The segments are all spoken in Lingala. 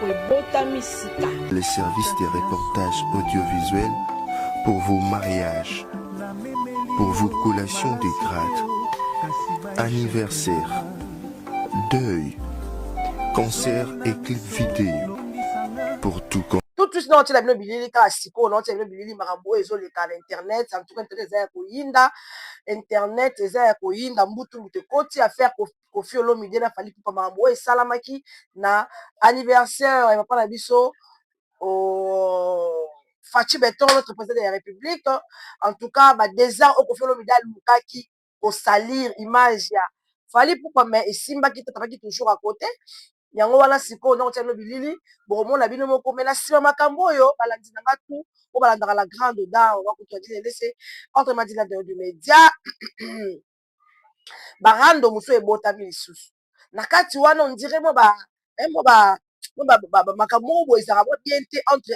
Les services de reportages audiovisuels pour vos mariages, pour vos collations de grade, anniversaire, deuil, concert et clip vidéo. Pour tout tout de suite non tu la bino bilili ka siko non tu la bino bilili makambo ezo le ka internet en tout cas internet za ko yinda internet eza ya koyinda mbutu mutu ekoti affaire Koffi Olomide na Fally Ipupa makambo oyo esalamaki na anniversaire ya papa na biso Fachi Beton, notre président de la République. En tout cas, déjà au Koffi Olomide alukaki kosalir image ya Fally Ipupa mais esimbaki tatapaki toujours à côté. Yango wana siko non tiano bilili bomona bino moko mena sima makambo oyo balandi nanga tout o balandaka la grande dame on va ko dire laisser entre Madina du média barando muso ebotami lisusu na kati wana on dirait mo ba makambo bo ezaka bo bien te entre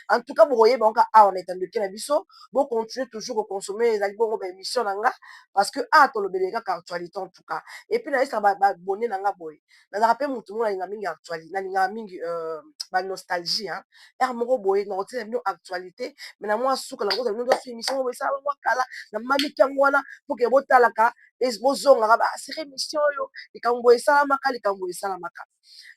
en tout cas vous voyez donc on est en de la biso bon continuer toujours à consommer les albums de émission nanga parce que to le belega actualité en tout cas et puis na ça ba bonné nanga boy na rappel mutu mo na mingi actualité na mingi ba nostalgie hein er moko boy na rotina no actualité mais na moi suka la ngota no émission bo ça moi kala na mami kango wana pour que botalaka ezbozonga ba série émission yo likambo esalamaka likambo esalamaka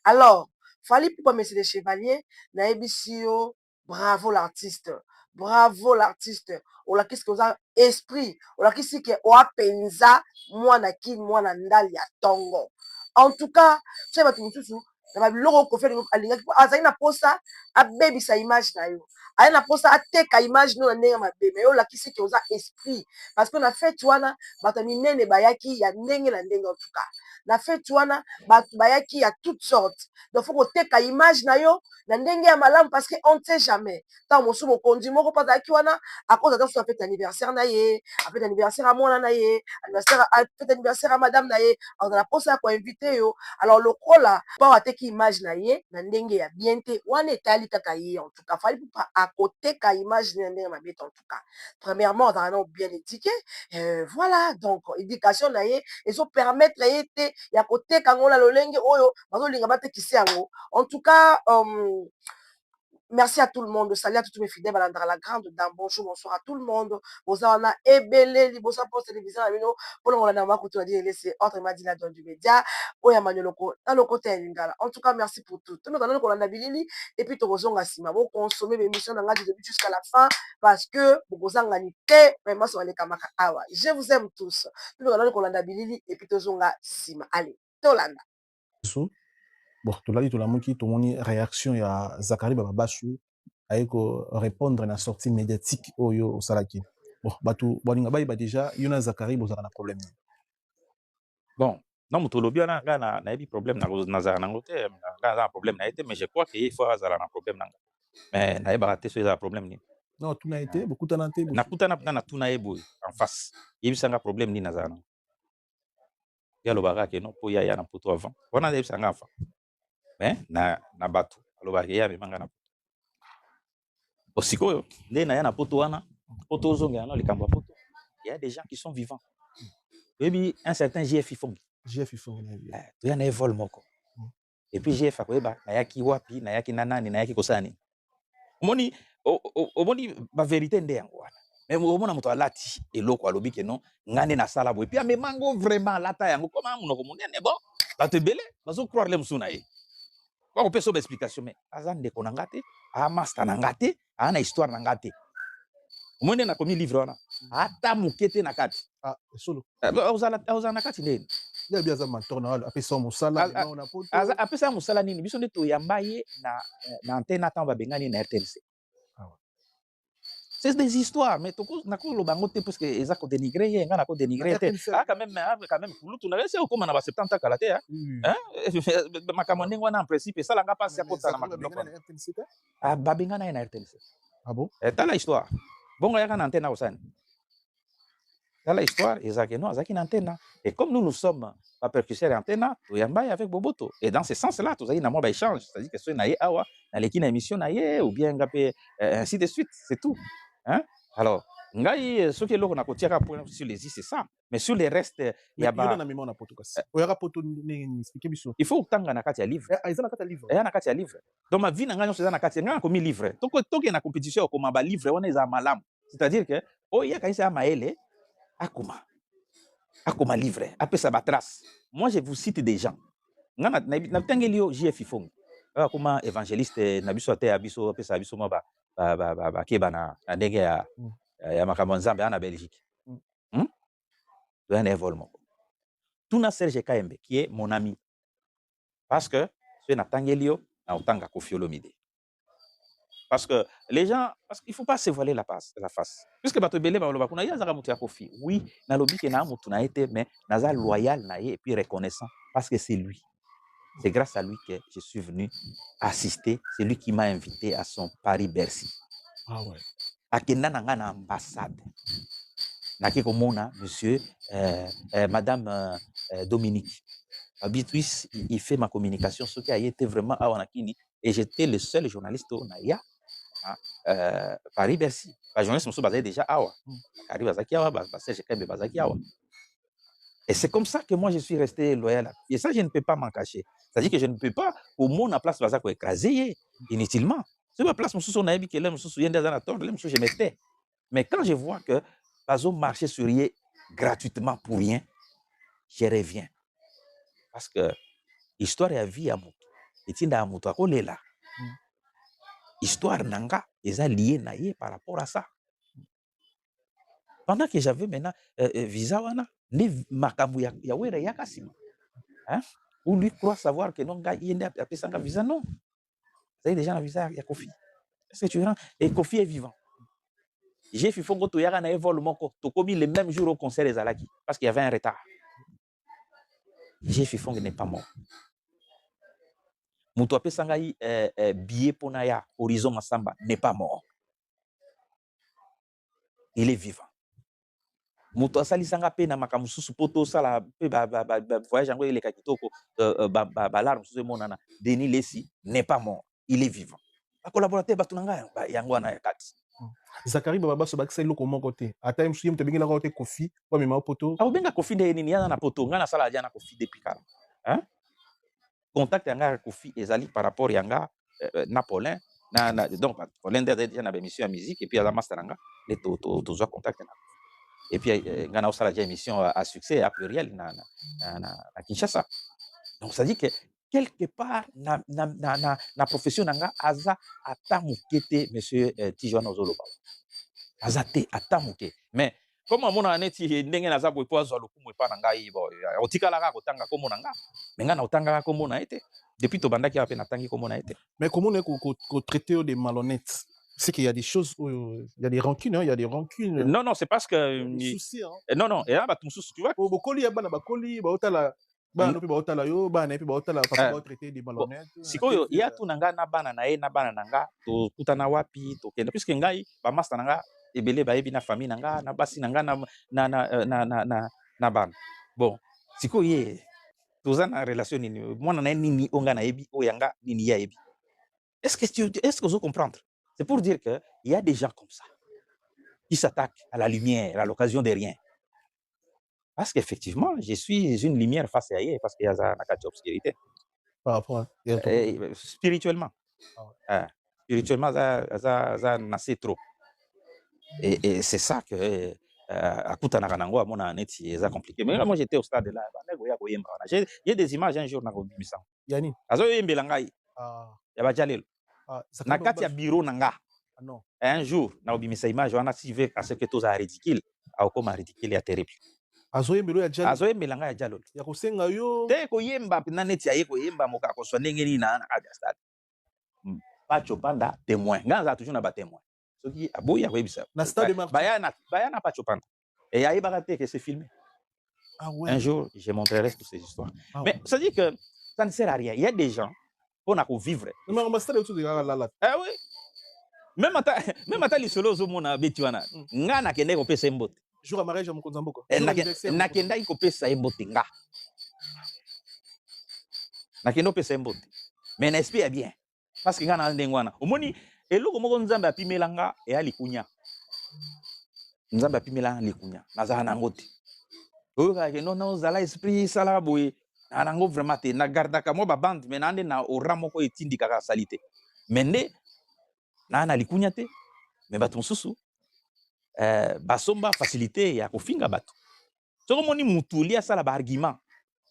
alors Fally Ipupa Messieurs les Chevaliers na ebisio bravo l'artiste ola qu'est-ce que vous avez esprit ola qu'est-ce que oa penza mwana ki mwana ndali ya tongo en tout cas c'est batu mususu na ba biloko ko faire alinga azali na posa abebisa image na yo aye na posa ateka image no na ndenge mabe mais ola qu'est-ce que vous avez esprit parce que na fait wana batu minene bayaki ya ndenge na ndenge en tout cas na fait wana batu bayaki ya toutes sortes donc faut koteka image na yo na ndenge ya malamu parce que on ne sait jamais tant mosu mokonzi moko pata ki wana à cause de ça fait anniversaire na ye a fait anniversaire à mwana na ye anniversaire a fait anniversaire à madame na ye alors la poste ko invité yo alors le kola pas ateki image na ye na ndenge ya bien te wana etali kaka ye en tout cas Fally Ipupa à côté ka image na ndenge mabete en tout cas premièrement on a bien éduqué voilà donc éducation na ye ezo permettre ye te ya côté kangola lolenge oyo bazo linga batekisi yango en tout cas merci à tout le monde. Salut à tous mes fidèles. La grande dame. Bonjour, bonsoir à tout le monde. Bozana ebele libosa post télévision amino. Pour le moment, on a coutume de dire laisser entre Madina dans du média. Oya manoloko dans le côté lingala. En tout cas, merci pour tout. Tout le monde on a bilili et puis to bozonga sima. Bon consommer mes missions dans du début jusqu'à la fin parce que bozanga ni te vraiment sur les kamaka awa. Je vous aime tous. Tout le monde on a bilili et puis to zonga sima. Allez, Tolanda. Bon, tolali tolamuki tomoni réaction ya Zakari Bababashu ayeko répondre na sortie médiatique oyo osalaki. Bon, batu bolinga bayi ba déjà yona Zakari bozaka na problème. Bon, non mutolobi na na ebi problème na za na ngote na problème na été mais je crois que il faut azala na problème na. Mais na eba raté sur problème ni. Non, tout n'a été beaucoup tanante. Na kutana na tuna ebo en face. Il sanga problème ni na za na. Ya lo baraka no po ya na poto avant. On a des sanga fa. Mais na batu alobaki ya bimanga na osikoyo nde na ya na poto wana poto ozonga na likambo poto il y a des gens qui sont vivants et puis un certain GF Fongi to ya na evol moko et puis GF akoyeba na yaki wapi na yaki nanani na yaki kosani omoni ba vérité nde yango wana mais omona moto alati eloko alobi ke non ngane na sala bo et puis amemango vraiment lata yango comment monoko monene bon bato ebele bazo croire le musuna ye. On peut sauver explication mais azan de konangate a master nangate a na histoire nangate omone na komi livre wana ata mukete na kati solo ozala na kati nene ya biaza mantorna apesa musala na poto apesa musala nini biso nde to yambaye na antenne ata ba bengani na RTNC c'est des histoires mais toko na ko lo bango te parce que eza ko dénigrer ye ngana ko dénigrer te quand même kulutu na rese okoma na ba 70 ans kalate hein makamone ngwana en principe ça la nga passe ya kota na makamone ba bengana na RTNC ah bon ta la histoire bongo ya kana antenne osani ta la histoire ezaki non azaki na antenne et comme nous sommes pas percusseurs antenne to yambaye avec Boboto et dans ce sens là to zaki na moi ba échange c'est-à-dire que so na ye awa na leki na émission na ye ou bien ngapé ainsi de suite c'est tout. Hein? Alors, Ngai, ce qui est là, on a côté sur les i, c'est ça. Mais sur les restes, il y a pas. Il faut autant na kati ya livre. Ils ont un livre. Il y a na kati ya livre. Donc ma vie na ngana c'est na kati ngana komi livre. Donc il y a na compétition comme ba livre on est à malam. C'est-à-dire que oh il y a quand ça maele akoma livre, après ça ba trace. Moi je vous cite des gens. Ngana na tangeli JF Fong. Comme évangéliste na biso te abiso après ça biso ba keba na ndenge ya makambo nzambe na Belgique. Un évolution. Tuna Serge Kaembe qui est mon ami. Parce que c'est Natangelio na otanga Koffi Olomide. Parce que les gens, parce qu'il faut pas se voiler la face. Puisque bato belé ba loba kuna ya zaka mutu ya Koffi. Oui, na lobi ke na mutu na été mais naza loyal na ye et puis reconnaissant parce que c'est lui. C'est grâce à lui que je suis venu assister, c'est lui qui m'a invité à son Paris-Bercy. Ah ouais. Akenda na nga na ambassade. Naki komona monsieur madame Dominique. Habituis, il fait ma communication, ce qui a été vraiment à Wanakini. Et j'étais le seul journaliste au Naya, Paris-Bercy. Le journaliste me basé déjà à Awa. Et c'est comme ça que moi je suis resté loyal. Et ça, je ne peux pas m'en cacher. C'est-à-dire que je ne peux pas, au monde à place, écraser inutilement. C'est ma place, je me tais. Mais quand je vois que Bazo marchait sur rien gratuitement pour rien, je reviens. Parce que l'histoire est à vie à moto. Et tinda à moto à là. Histoire nanga, ils ont lié naïe par rapport à ça. Pendant que j'avais maintenant visa wana, ni makabu ya wera yakasima. Hein? Ou lui croit savoir que non gars il est appelé ça visa non. Vous avez déjà un visa ya Koffi. Est-ce que tu vois? Et Koffi est vivant. J'ai fait fongo to yaka na evol moko to komi le même jour au concert des Alaki parce qu'il y avait un retard. J'ai fait fongo n'est pas mort. Mutu ape sangai billet ponaya Horizon Massamba n'est pas mort. Il est vivant. Mutu asali sanga pe na makamususu poto sala pe voyage ngo ile kakitoko l'alarme sous monana Denis Lessi n'est pas mort. Il est vivant. Ba collaborateur batunanga yango na yakati. Zakari baba so bakisa loko moko te. Ata msuye mtabengela ko te Koffi kwa mema poto. Abenga Koffi nde nini yana na poto ngana sala jana Koffi depuis kala. Hein? Contact yanga Koffi ezali par rapport yanga Napoléon donc Napoléon déjà na émission à musique et puis à la master nga les to contact na et puis ngana osala déjà émission à succès à pluriel na Kinshasa. Donc ça dit que quelque part na profession nga aza atamukete monsieur Tijwana Ozoloba azate atamuke mais comme mon aneti ndenge naza boy po azwa lokumu epa na ngai bo otikala ka kotanga komo na nga mais nga na otanga komo na ete depuis to bandaki ape natangi komo na ete. Mais comment on est qu'on traiter des malhonnêtes? C'est qu'il y a des choses il y a des rancunes, hein, il y a des rancunes. Non, c'est parce que souci hein. Non, et là tu vois bokoli ya bana bakoli ba otala ba no pe ba otala yo ba na pe ba otala pa traiter des malhonnêtes. Sikoyo ya tu nanga na bana na e na bana nanga to kutana wapi to kenda puisque ngai ba master nanga ebele ba ebi na famille nanga na basi nanga na bana. Bon, sikoyo ye toza na relation nini mwana na nini onga na ebi o yanga nini ya ebi. Est-ce que vous comprendre? C'est pour dire que il y a des gens comme ça qui s'attaquent à la lumière à l'occasion de rien. Parce qu'effectivement, je suis une lumière face à elle parce qu'il y a une obscurité. Par rapport à spirituellement. Spirituellement, ça nassé trop. Et c'est ça que à Koutanango, à mon année, c'est compliqué. Mais là, moi, j'étais au stade là. J'ai des images un jour dans le bureau. Yani. Azo yembelangai. Yabajalel. Nakati ya bureau nanga. Non. Un jour, na obimisa image, on a suivi à ce que tout ça ridicule. A comme ridicule et terrible. Azo yembelo ya jalol. Azo yembelanga ya jalol. Ya kosenga yo. Te ko yemba na neti ya ko yemba moka ko so ndenge ni na kati ya stade. Pacho panda témoin. Nganza toujours na ba témoin. Soki aboya ko yebisa. Na stade de Bayana Pacho panda. Et ya ibaraté que c'est filmé. Ah ouais. Un jour, je montrerai toutes ces histoires. Ah mais ça dit que ça ne sert à rien. Il y a des gens pour na ko vivre. Mais on va stade autour de la. Ah oui. Même ata lisolo zo mona betiwana. Ngana kende ko pesa mbote. Jour à mariage à Mokonza Mboko. Nakenda ikopesa mbote nga. Nakenda pesa mbote. Mais n'espère bien. Parce que ngana ndengwana. Omoni eloko moko nzambe apimelanga e alikunya. nzambe apimela likunya nazala nango te oyokaka non zala esprit sala boye na nango vraiment te na gardaka mwa babande me nande na ora moko etindikaka sali te me nde na likunya te me bato mosusu basomba facilité ya kofinga bato soki omoni mutu li asala baargument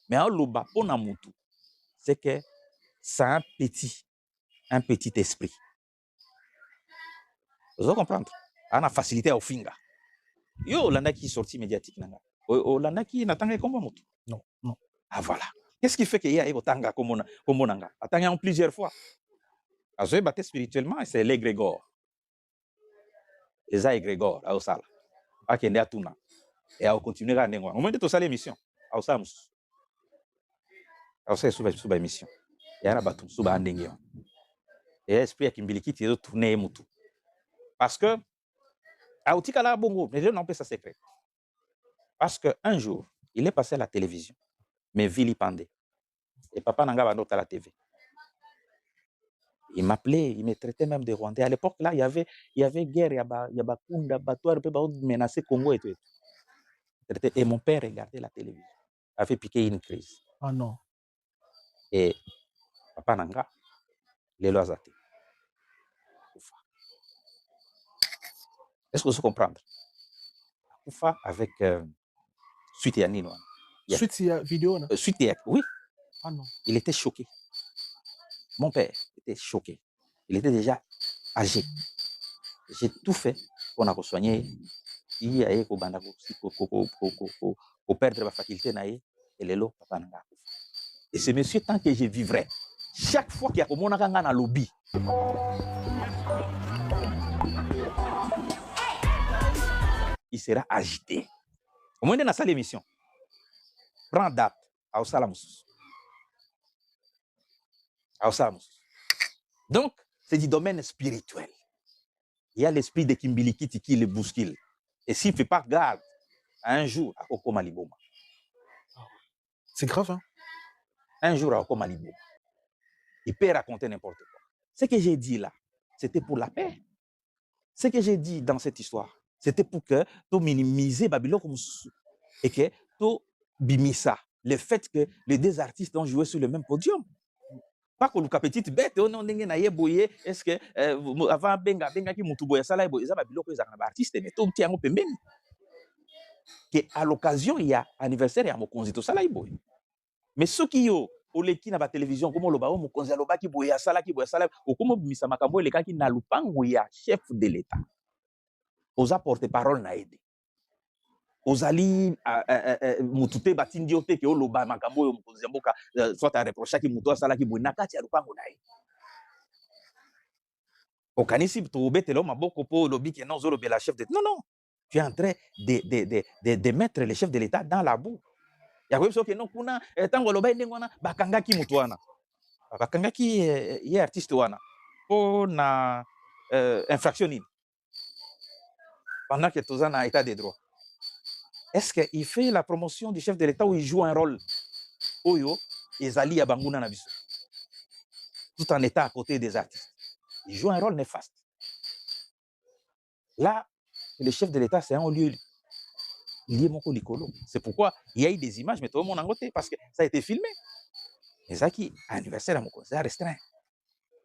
me aoloba mpo na mutu c'est que c'est un petit esprit ozo comprendre ana facilité ya kofinga yo olandaki sortie médiatique nanga olandaki natanga ekombo mutu Non, non. ah voilà qu'est-ce qui fait que ye aye kotanga kombo nanga atanga yango plusieurs fois azoyeba te spirituellement c'est l'égrégore eza égrégore aosala akende atuna e aokontinue kaka ndenge wana omoi nde tosala émission aosala mosusu aosala esusu baémission eya na bato mosusu baya ndenge wana eya esprit ya kimbilikiti ezotourne ye mutu parce que aotikala bongo mais lelo naopesa secret parce que un jour il est passé à la télévision mais vilipendé et papa nanga bando otala TV il m'appelait, il me traitait même de Rwandais. À l'époque, là, il y avait guerre, il y a Bakunda, Batouar, menacer Congo et tout. Et mon père regardait la télévision. A fait piquer une crise. Ah non. Et papa Nanga, les lois athées. Est-ce que vous comprenez? Koufa avec Suite Yanino. Suite vidéo, non? Suite oui. Ah non. Il était choqué. Mon père était choqué. Il était déjà âgé. J'ai tout fait pour nous soigner. Il y a eu perdre ma faculté et les lots papa nanga. Et ce monsieur tant que je vivrai, chaque fois qu'il y a comme on a un lobby, il sera agité. Au moins dans sa émission, prends date à Osalamus. Donc c'est du domaine spirituel. Il y a l'esprit de Kimbilikiti qui le bouscule. Et s'il ne fait pas garde, un jour, à Okoma Liboma. C'est grave, hein? Un jour, à Okoma Liboma. Il peut raconter n'importe quoi. Ce que j'ai dit là, c'était pour la paix. Ce que j'ai dit dans cette histoire, c'était pour que tu minimises Babylone et que tu bimisa le fait que les deux artistes ont joué sur le même podium. Pas que Luka petite bête, on a dit boye, est-ce que avant benga qui mutuboya sala boye, ça Babylone ils ont artiste mais tout tient au pembeni. Que à l'occasion il y a anniversaire ya mokonzi to sala boye. Mais ceux qui yo oleki na ba télévision comme lo ba o mokonzi aloba ki boya sala okomo bimisa makambo eleka ki na lupango ya chef de l'état. Oza porte parole na aide. Ozali mutute batindi ote ke oloba makambo yo mokonzi mboka soit a reprocher ki muto sala ki boye na kati ya lupango na aide. Okanisi to betelo maboko po lobi ke non zolo bela chef de non non. Tu es en train de mettre le chef de l'État dans la boue. Il y a quelque chose que non, kuna, tango loba ndengwana, bakangaki mutu wana. Bakangaki ye artiste wana. Po na infraction nini. Pendant que tous en état de droit. Est-ce qu'il fait la promotion du chef de l'État où il joue un rôle? Oyo, ezali ya banguna na biso. Tout en état à côté des artistes. Il joue un rôle néfaste. Là, le chef de l'État, c'est un lieu lié mon colicolo. C'est pourquoi il y a eu des images, mais tout le monde en côté, parce que ça a été filmé. Mais ça qui anniversaire à mon conseil restreint.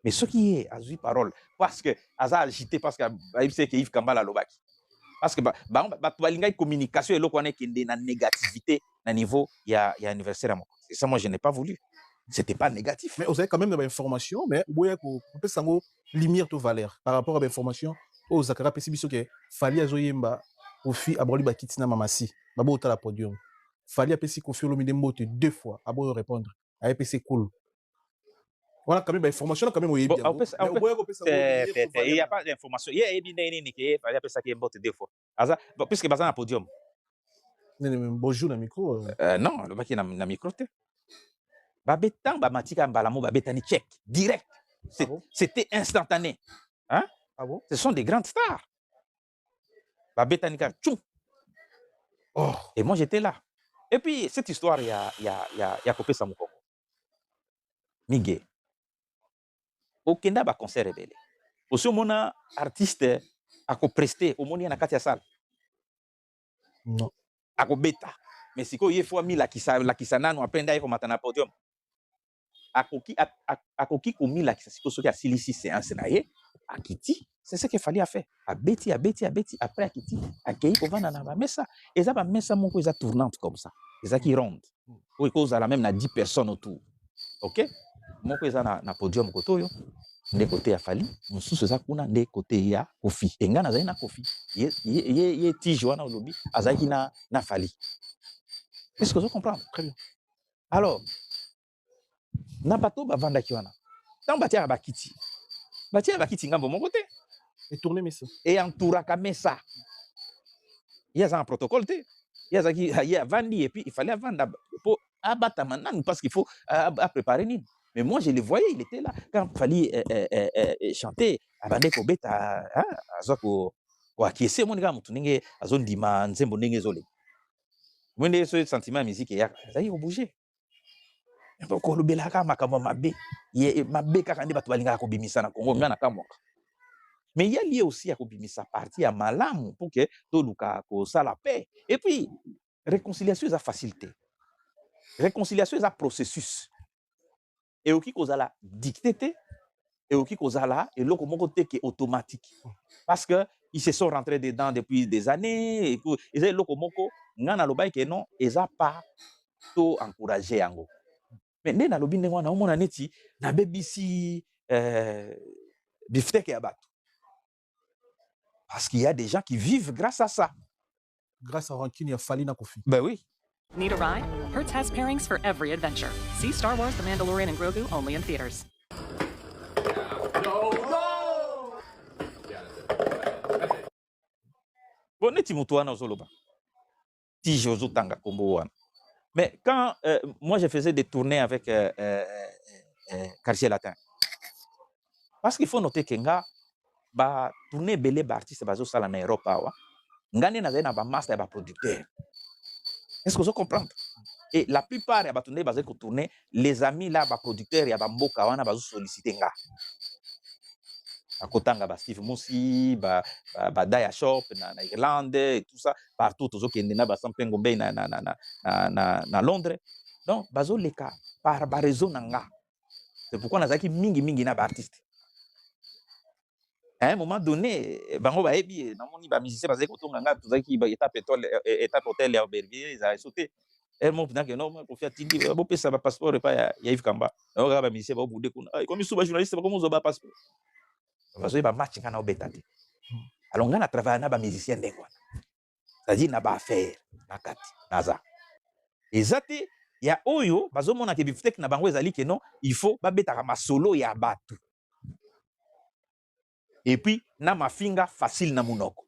Mais ce qui est à parole, parce que ça a agité, parce que c'est que Yves Kambala Lobaki. Parce que la communication est là qu'on est dans la négativité à niveau il y a anniversaire à mon conseil. Ça, moi, je n'ai pas voulu. C'était pas négatif. Mais vous avez quand même des informations, mais vous pouvez savoir lumière de valeur par rapport à l'information. Aux Zakara Pessibiso que Fali Azoyemba au fi Abroli Bakitina Mamasi, Babo Tala Podium. Fali Apessi Kofi Olomide Mbote 2 fois, Abo répondre. A EPC cool. Voilà quand même des informations quand même oui. Il n'y a pas d'information. Il y a des qui Fali Apessi qui Mbote 2 fois. Puisque Bazan à podium. Bonjour na micro. Non, le mec na micro. Babetan Bamatika Mbalamo Babetani check direct. C'était instantané. Hein? Ah bon? Ce sont des grandes stars. Babetanika tchou. Oh. Et moi j'étais là. Et puis cette histoire il y a Kopé Samukoko. Miguel. Au Kenda ba concert rebelle. Aussi mon artiste a co presté au moni na katia salle. Non. Akobeta. Mais si ko ye fois mi la kisa nano apenda ye komata na podium. Akoki komi la kisa siko soki asilisi séance na ye, akiti. C'est ce qu'il fallait faire. Abeti. Après akiti, akei kovanda na ba mesa. Eza ba mesa moko eza tournante comme ça. Eza qui ronde. Ou cause à la même na 10 personnes autour. OK? Moko eza na podium kotoyo. Nde côté ya Fali, mosusu eza kuna nde côté ya Kofi. Enga nazali na Kofi. Ye tige wana olobi azalaki na Fali. Est-ce que vous comprenez? Très bien. Alors, na bato bavandaki wana. Tant batia bakiti. Batia bakiti ngambo mon côté. Et tourner Messa. Et entouraka Messa. Il y a un protocole té. Il y a Vandi et puis il fallait vendre pour abattre maintenant parce qu'il faut préparer Nîmes. Mais moi, je le voyais, il était là. Quand il fallait chanter, abandé ko beta, azako ko akiese mon gars mutuninge azondima nzembo ndenge zole. Mwende ce sentiment musique ya, ça y bouger. Donc ko lobelaka makambo mabe, ye mabe kaka ndi batu balinga ko bimisa na Congo ngana kamoka. Mais il y a lié aussi à kobimisa parti à malamu pour que tout luka ko ça la paix. Et puis réconciliation est facilité. Réconciliation est un processus. Et au qui cause la dicté et au qui cause la et l'autre moko te qui automatique. Parce que ils se sont rentrés dedans depuis des années et ils l'autre moko ngana lobai que non, ils a pas to encourager yango. Mais né na lobi ndengwa na omona neti na bebisi bifteke ya batu. Parce qu'il y a des gens qui vivent grâce à ça. Grâce à Rankine, il a fallu na Kofi. Ben oui. Need a ride? Hertz has pairings for every adventure. See Star Wars The Mandalorian and Grogu only in theaters. Bon, neti mutu wana ozoloba. Tige ozotanga kombo wana. Mais quand moi je faisais des tournées avec Quartier Latin. Parce qu'il faut noter que nga ba tourner belé ba artiste bazo sala na Europe awa. Ngane na zena ba master ba producteur. Est-ce que vous comprenez? Et la plupart ya ba tourner bazé ko tourner les amis là ba producteurs ya ba mboka wana bazo solliciter nga. Akotanga ba Steve Musi, ba Daya Shop na Irlande et tout ça, partout tozo kende na ba Sampengo Bay na Londres. Donc bazo leka par ba raison nga. C'est pourquoi nazaki mingi na ba artiste. À un moment donné, bango ba ebi na moni ba musicien bazaki kotonga nga tozaki ba étape hôtel ya Aubervilliers ils a sauté. Et mon pendant que non moi confia tindi bo pesa ba passeport et pas ya Yves Kamba. Na ba musicien ba boudé kuna. Comme sous ba journaliste ba comment zo ba passeport. Parce que ba match kana obetati. Alors ngana travailler na ba musicien ndengwa. C'est-à-dire na ba affaire na kati naza. Ezate ya oyo bazomona ke biftek na bango ezali ke non, il faut ba betaka ma solo ya batu. Et puis na mafinga facile na munoko.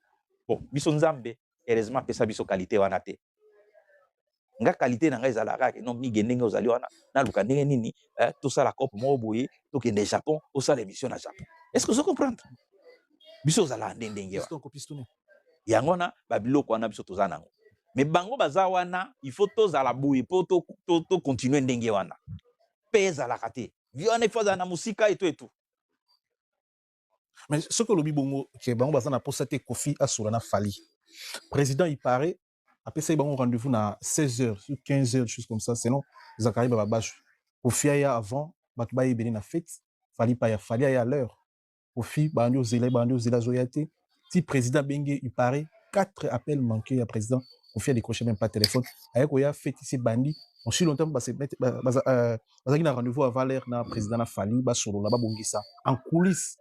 Bon, biso nzambe heureusement pesa biso qualité wana te. Nga qualité na nga ezalaka ke non mi gendenge ozali wana na luka ndenge nini tout ça la coupe mo boye to kende Japon au ça l'émission na Japon. Est-ce que vous comprenez? Biso zala ndenge wa. Yango na ba biloko wana biso tozana ngo. Mais bango baza wana il faut tozala boye po to continuer ndenge wana. Pesa la kate. Vione faza na musika et tout. Mais ce que l'obi bongo que bango baza na posa te Kofi asura na Fali. Président il paraît après ça il bango rendez-vous na 16h ou 15h choses comme ça sinon Zakari bababash. Kofi aya avant batu ba yebeli na fête Fali pa ya Fali aya à l'heure. Kofi bandio zela zoyate. Si président Bengue il paraît 4 appels manqués à président Kofi a décroché même pas téléphone. Ayeko ya fête ici bandi. On suit longtemps parce que bazaki na rendez-vous à Valère na président na Fali ba solo là ba bongisa en coulisses.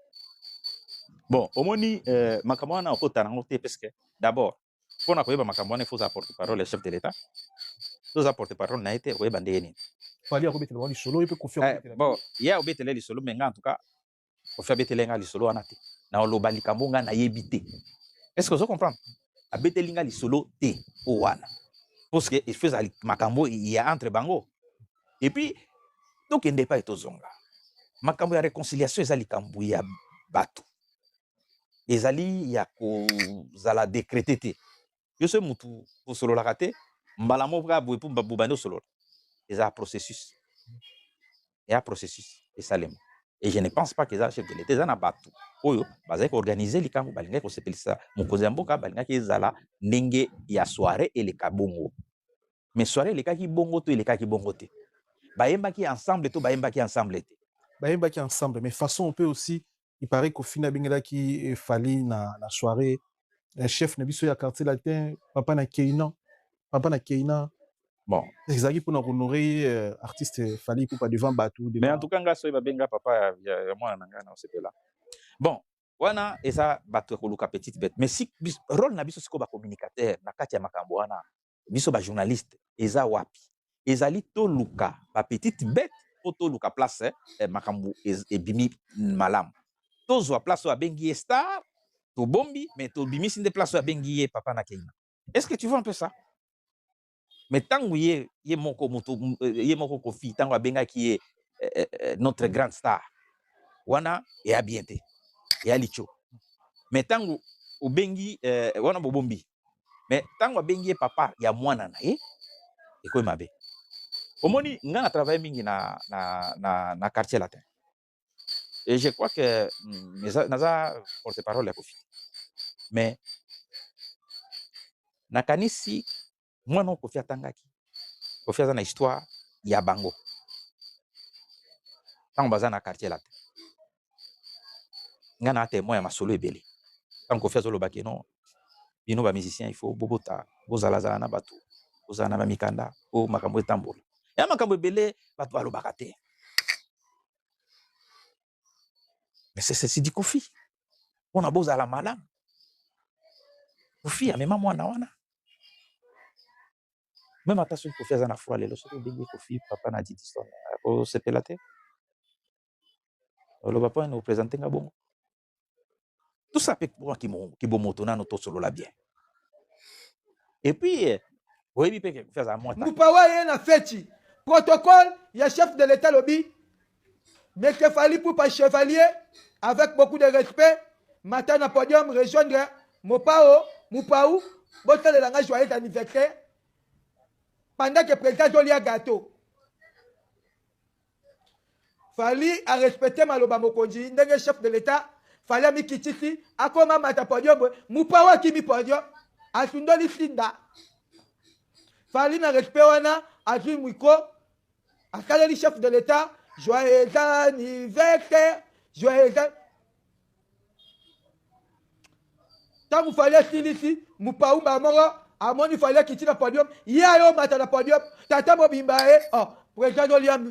Bon, omoni makambo wana okota nango te parce que d'abord pona koyeba makambo wana il faut apporter parole le chef de l'État. Tous apporter parole na été koyeba ndenge nini. Fali akobetela wali solo ipe Kofi akobetela. Bon, ya obetela li solo mais nga en tout cas Kofi abetela nga li solo wana te. Na oloba likambo nga na yebi te. Est-ce que vous comprenez? Abeteli nga li solo te o wana. Parce que il faisait makambo il y a entre bango. Et puis donc il n'est pas etozonga. Makambo ya réconciliation ezali kambo ya bato. Ezali ya ko zala décréter te. Yo se mutu pour solo la raté, mbala mo bra bo pour babando solo. Eza processus. Et un processus et salem. Et je ne pense pas que ça chef de l'État eza na bato oyo bazali organiser likambo balinga ko sepelisa mokonzi ya mboka balinga ki ezala ndenge ya soirée eleka bongo. Mais soirée elekaki bongo to elekaki bongo te. Bayembaki ensemble to bayembaki ensemble te. Bayembaki ensemble, mais façon on peut aussi il paraît qu'au final bengela ki fali na soirée chef na biso ya quartier latin papa na Keina Bon, ezaki pour honorer artiste fali pour pas devant bateau mais en tout cas ngaso ba benga papa ya mwana nanga na osepela. Bon, wana eza bato koluka petite bête, mais si rôle na biso siko ba communicateur na kati ya makambo wana biso ba journaliste eza wapi ezali to luka ba petite bête po to luka place makambo ebimi malam to zo place wa bengi star to bombi mais to bimi sinde place wa bengi papa na Keina. Est-ce que tu vois un peu ça? Mais tango ye moko kofi tango abenga qui est notre grande star wana et a bien te et a licho. Mais tango obengi wana bobombi mais tango abengi papa ya mwana na ye eko mabe. Omoni nga na travailler mingi na quartier latin. Et je crois que naza porte-parole ya kofi. Mais nakanisi mwana kofi atangaki. Kofi aza na histoire ya bango. Tango baza na quartier latin. Nga na témoin ya masolo ebele. Tango kofi azolobaki non bino ba musicien il faut bobota bozala na bato bozala na mikanda o makambo etambola. Ya makambo ebele bato balobaka te. Mais c'est du kofi. On a bozala malamu. Kofi amema mwana wana. Même attention kofi aza na froid lelo soki bengi kofi papa na didi son o sepela te. Le papa nous présenter nga bongo. Tout ça peut pour qui bon motona no to solo la bien. Et puis oui peut faire ça moi. Mupawa ye na feti. Protocole, il y a chef de l'État lobby. Mais qu'il fallait pour pas chevalier avec beaucoup de respect, matin na podium rejoindre Mupaou, botte le langage joyeux anniversaire. Pendant que le président Jolia gâteau. Fallait à respecter Maloba Mokonji, ndenge chef de l'État, fallait à Mikititi, à comment mata podium, Mupawa qui mi podium, à Sundoli Sinda. Fallait à respect wana, à Jui Mouiko, à Kaleli chef de l'État, joyeux anniversaire, joyeux anniversaire. Tant vous fallait qu'il ici, Mupaou Bamoro, à mon il fallait qu'il tire le podium, y'a yo mata le podium, tata mobimba oh, président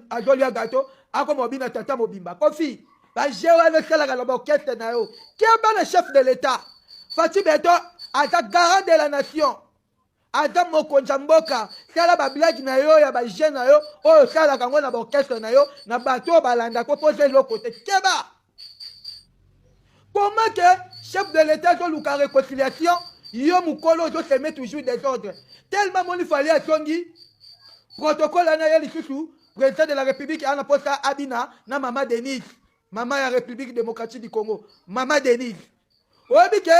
Adolia gâteau, à comme mobina tata mobimba. Kofi, bah j'ai avec ça la boquette na yo. Qui est le chef de l'État? Fatih Beto, à ta garant de la nation. Adam Mokonjamboka, sala ba blague na yo ya ba jeune na yo, oh sala kango na orchestre na yo, na bateau balanda ko poser l'autre côté. Keba. Comment que chef de l'État doit nous faire réconciliation, yo mukolo doit se mettre toujours des ordres. Tellement mon il fallait à Tongi, protocole na ya lisusu, président de la République ana posta Abina na Mama Denise, maman de la République démocratique du Congo, Mama Denise. Obi que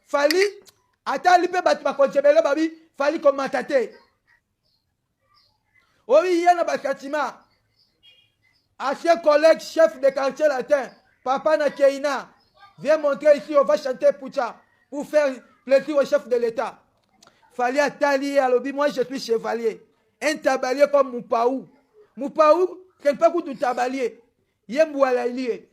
fallait ata lipe batu bakonsebele babi fali komatate oyi yana bakatima ancien collègue chef de quartier latin papa na Keina viens montrer ici on va chanter Poucha pour faire plaisir au chef de l'État. Fallait atali alobi moi je suis chevalier un tabalier comme Mupaou quel pas coup de tabalier yembouala lié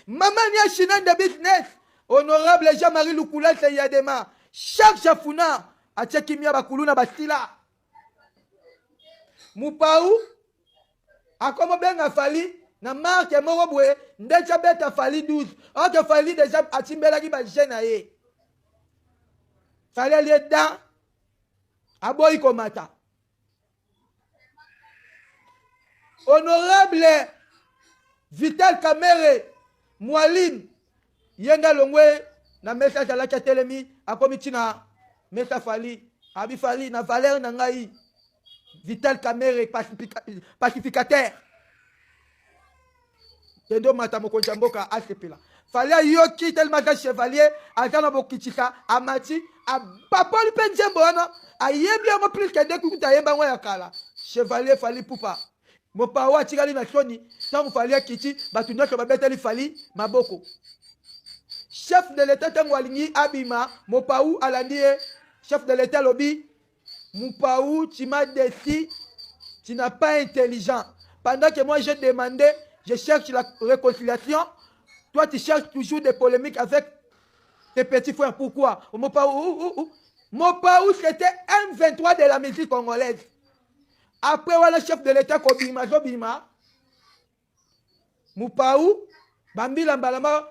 maman ya china de business. Honorable Jean-Marie Lukula Seyadema, chaque chafuna a tchekimia bakuluna bastila. Mupaou a comme ben a fali na marque morobwe ndecha beta fali 12. On te fali déjà a timbela ki ba jena ye. Fali ali dan aboy komata. Honorable Vital Kamere Mwalim yenga longwe na message à la telemi a komitina messa fali abi fali na valeur na ngai Vital Kamere pacificateur tendo mata mokonja mboka asepela fali yoki tellement que chevalier atana bokitika amati a papoli penjembo wana ayembi yango plus que de kuta yemba ngwa yakala chevalier Fali Poupa. Mopawa tikali na soni, tangu Fali akiti, batu nyonso babeteli Fali maboko. Chef de l'État tangu alingi abima, Mopaou alandie, chef de l'État lobby, Mopaou, tu m'as déçu, tu n'as pas intelligent. Pendant que moi j'ai demandé, je cherche la réconciliation, toi tu cherches toujours des polémiques avec tes petits frères. Pourquoi? Mopaou c'était un 23 de la musique congolaise. Après voilà chef de l'État Kobima Zobima, Mopaou, Bambila Mbalama,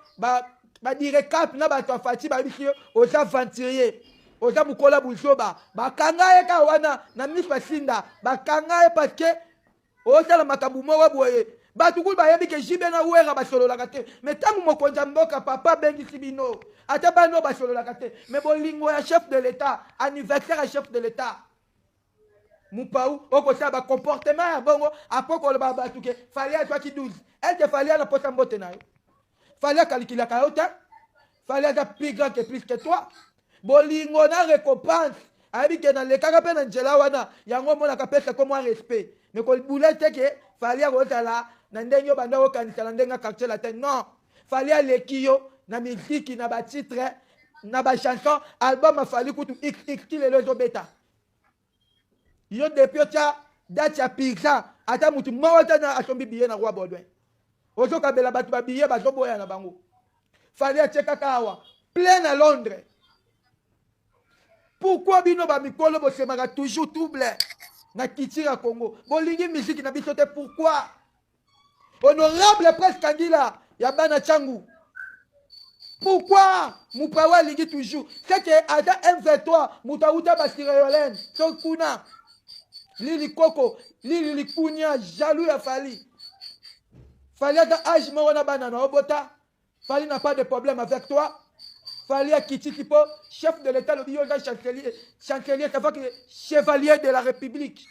dire cap na bato afati babisi aux aventuriers, aux amukola buzoba, bakanga ka wana na mifasinda, bakanga parce que osala makabu moko boye. Batu kul bayebi ke jibe na wera basolola kate. Mais tangu mokonza mboka papa bengi sibino. Ata bano basolola kate. Mais bolingo ya chef de l'État, anniversaire à chef de l'État. Mopaou, oko sa ba comportement ya bongo, après ko le baba tuke, fallait à toi qui 12. Elle te fallait na posa mbote na yo. Fallait calculer ka hauteur. Fallait être plus grand que toi. Bolingo na récompense. Abi ke na le kaka pe na njela wana, yango mona ka pesa comme un respect. Mais ko boulette ke fallait rotala na ndenyo banda ko kanisa na ndenga quartier latin. Non. Fallait lekiyo na musique na ba titre na ba chanson album a fallu kutu XX les lozo beta. Yo depuis tia date ya pizza ata mutu mawata na asombi biye na roi Baudouin. Ozo kabela batu ba biye ba zoboya na bango. Fallait cheka kawa plein à Londres. Pourquoi bino ba mikolo bo semaka toujours double na kitira Congo. Bolingi musique na bisote pourquoi? Honorable Prince Kangila ya bana changu. Pourquoi Mopawa lingi toujours? C'est que ada M23 mutauta basirayolene. So kuna Lili Koko, Lili Likunya, jaloux ya Fali. Fali a âge morona banana obota. Fali n'a pas de problème avec toi. Fali a quitté tipo chef de l'État, le biyoga chancelier, ça fait que chevalier de la République.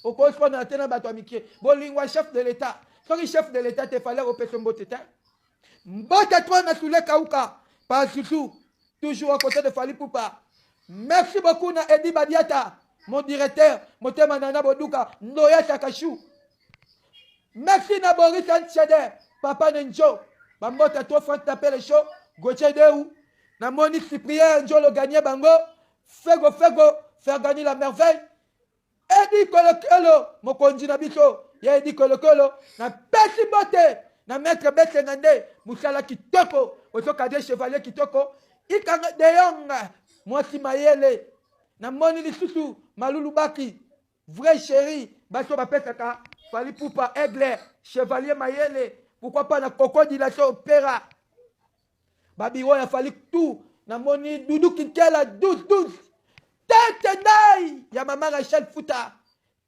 Au correspond à Tena Batouamiké. Bolingwa chef de l'État. Quand le chef de l'État te fallait au Pesson Boteta. Mbota toi na soule Kauka. Pas du tout. Toujours à côté de Fali Poupa. Merci beaucoup na Edi Badiata. Mon directeur, Motema Nana Boduka, Noya Sakachou. Merci na Boris Anchede, Papa Nenjo. Bambota toi, Franck t'appelle chaud. Gauthier Deou. Na Moni Cyprien, Njo le gagné bango. Fego, faire gagner la merveille. Edi Kolokolo, Mokonji Nabiso. Ya Edi Kolokolo. Na Pessi Bote. Na Maître Besse Nande. Moussala Kitoko. Oso Kadé Chevalier Kitoko. Ikanga Deyonga. Moi si Mayele. Na Moni Lisusu. Malulu Baki. Vrai chéri. Baso Bapesaka. Fali Poupa Aigle. Chevalier Mayele. Pourquoi pas na Crocodilation Opéra. Babiro a fallu tout. Na Moni Doudou Kitela 12. Tetenai. Ya Mama Rachel Fouta.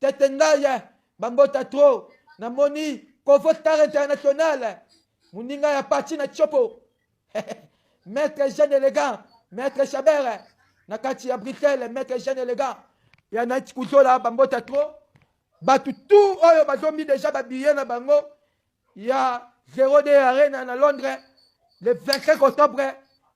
Tetenai. Bambota trop. Na Moni Kovo Star International. Mouninga ya parti na Chopo. Maître Jean Élégant. Maître Chabert. Nakati à Bruxelles. Maître Jean Élégant. Ya na Tikuzola. Bambota trop. Batu tout. Oyo bazomi déjà babillé na bango. Ya 0D Arena na Londres. Le 25 octobre,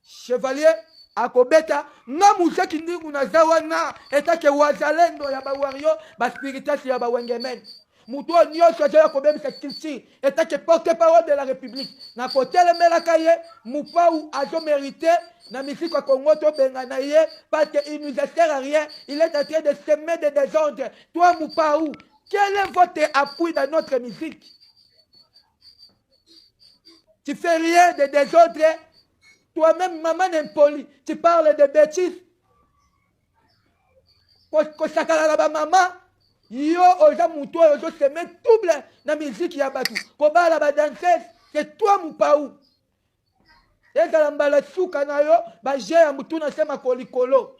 Chevalier Akobeta, na musaki ndingu na zawana, etake wazalendo ya bawario, baspiritasi ya bawengemen. Mutu nyonso azoya kobebisa kilti, etake porte-parole de la République. Na kotele melakaye, Mopaou azo mérité, na misiko Congo to bengana ye, parce qu'il nous sert à rien, il est en train de semer des désordres. Toi Mopaou, quel est votre appui dans notre musique? Tu fais rien de désordre. Toi-même, maman impoli. Tu parles de bêtises. Kosakala la maman. Yo, oza mouto, ozo se met double na musique ya batu. Koba la danseuse, c'est toi Mopaou. Et dans l'embala souka na yo, ba j'ai un moutou na sema kolikolo.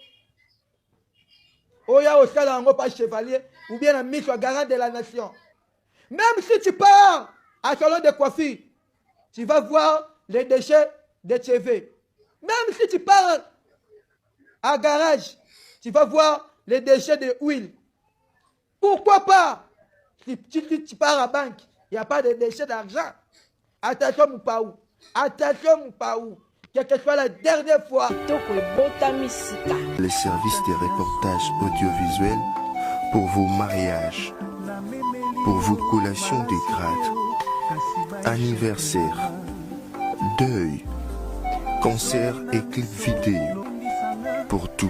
Oya osala ango pas chevalier, ou bien un ministre garant de la nation. Même si tu pars à salon de coiffure, tu vas voir les déchets de TV. Même si tu pars à garage, tu vas voir les déchets de huile. Pourquoi pas? Si tu pars à banque, il n'y a pas de déchets d'argent. Attention Mopaou. Attention Mopaou. Quelle que soit la dernière fois. Les services des reportages audiovisuels pour vos mariages, pour vos collations des grades, anniversaire, deuil, concert et clip vidéo, pour tout